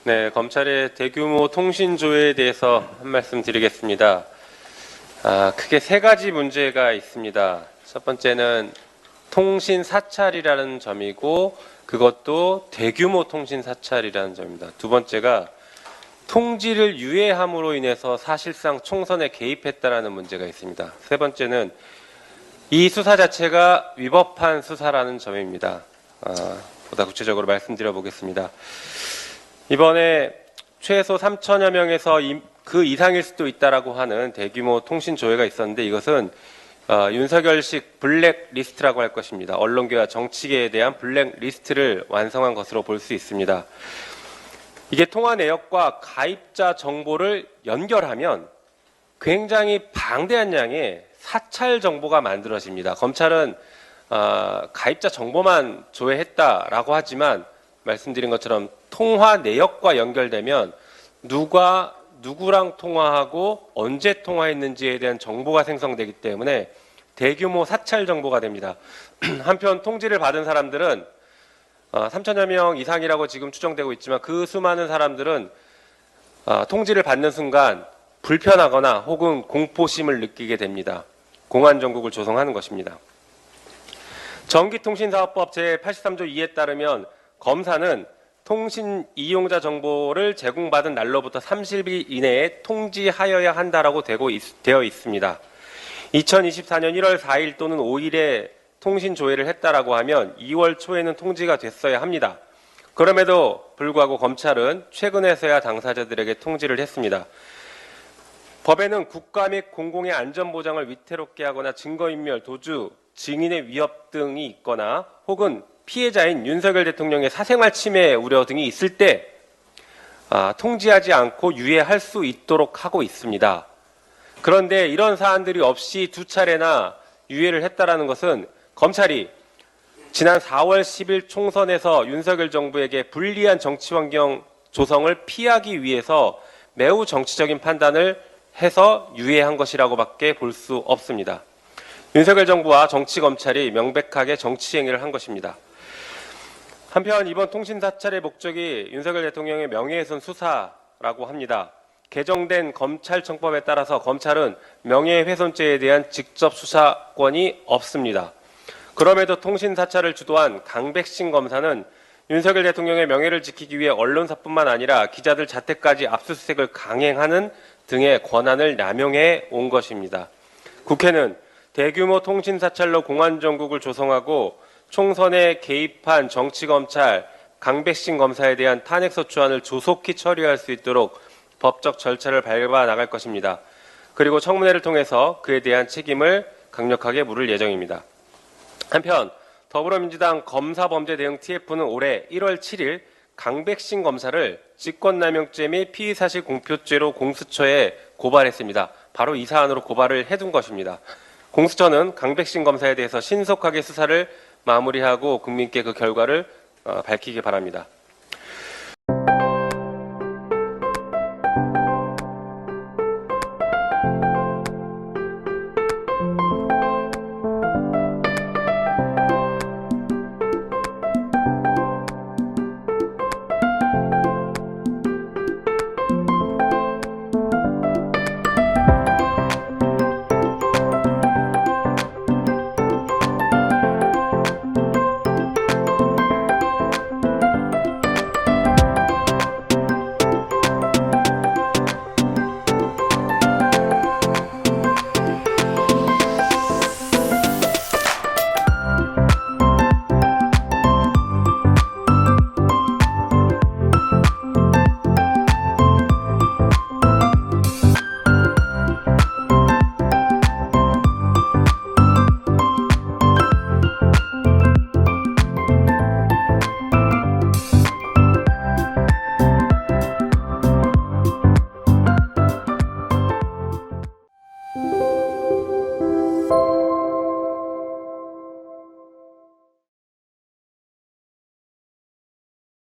네, 검찰의 대규모 통신 조회에 대해서 한 말씀 드리겠습니다. 크게 세 가지 문제가 있습니다. 첫 번째는 통신 사찰이라는 점이고, 그것도 대규모 통신 사찰이라는 점입니다. 두 번째가 통지를 유예함으로 인해서 사실상 총선에 개입했다라는 문제가 있습니다. 세 번째는 이 수사 자체가 위법한 수사라는 점입니다. 보다 구체적으로 말씀드려 보겠습니다. 이번에 최소 3천여 명에서 그 이상일 수도 있다라고 하는 대규모 통신 조회가 있었는데, 이것은 윤석열식 블랙리스트라고 할 것입니다. 언론계와 정치계에 대한 블랙리스트를 완성한 것으로 볼 수 있습니다. 이게 통화 내역과 가입자 정보를 연결하면 굉장히 방대한 양의 사찰 정보가 만들어집니다. 검찰은 가입자 정보만 조회했다라고 하지만, 말씀드린 것처럼 통화 내역과 연결되면 누가 누구랑 통화하고 언제 통화했는지에 대한 정보가 생성되기 때문에 대규모 사찰 정보가 됩니다. 한편 통지를 받은 사람들은 3천여 명 이상이라고 지금 추정되고 있지만, 그 수많은 사람들은 통지를 받는 순간 불편하거나 혹은 공포심을 느끼게 됩니다. 공안정국을 조성하는 것입니다. 전기통신사업법 제83조 2에 따르면 검사는 통신 이용자 정보를 제공받은 날로부터 30일 이내에 통지하여야 한다라고 되어 있습니다. 2024년 1월 4일 또는 5일에 통신 조회를 했다라고 하면 2월 초에는 통지가 됐어야 합니다. 그럼에도 불구하고 검찰은 최근에서야 당사자들에게 통지를 했습니다. 법에는 국가 및 공공의 안전보장을 위태롭게 하거나 증거인멸, 도주, 증인의 위협 등이 있거나 혹은 피해자인 윤석열 대통령의 사생활 침해 우려 등이 있을 때 통지하지 않고 유예할 수 있도록 하고 있습니다. 그런데 이런 사안들이 없이 두 차례나 유예를 했다라는 것은 검찰이 지난 4월 10일 총선에서 윤석열 정부에게 불리한 정치 환경 조성을 피하기 위해서 매우 정치적인 판단을 해서 유예한 것이라고밖에 볼 수 없습니다. 윤석열 정부와 정치검찰이 명백하게 정치 행위를 한 것입니다. 한편 이번 통신 사찰의 목적이 윤석열 대통령의 명예훼손 수사라고 합니다. 개정된 검찰청법에 따라서 검찰은 명예훼손죄에 대한 직접 수사권이 없습니다. 그럼에도 통신 사찰을 주도한 강백신 검사는 윤석열 대통령의 명예를 지키기 위해 언론사뿐만 아니라 기자들 자택까지 압수수색을 강행하는 등의 권한을 남용해 온 것입니다. 국회는 대규모 통신 사찰로 공안정국을 조성하고 총선에 개입한 정치검찰 강백신 검사에 대한 탄핵소추안을 조속히 처리할 수 있도록 법적 절차를 밟아 나갈 것입니다. 그리고 청문회를 통해서 그에 대한 책임을 강력하게 물을 예정입니다. 한편 더불어민주당 검사범죄대응 TF는 올해 1월 7일 강백신 검사를 직권남용죄 및 피의사실 공표죄로 공수처에 고발했습니다. 바로 이 사안으로 고발을 해둔 것입니다. 공수처는 강백신 검사에 대해서 신속하게 수사를 마무리하고 국민께 그 결과를 밝히기 바랍니다.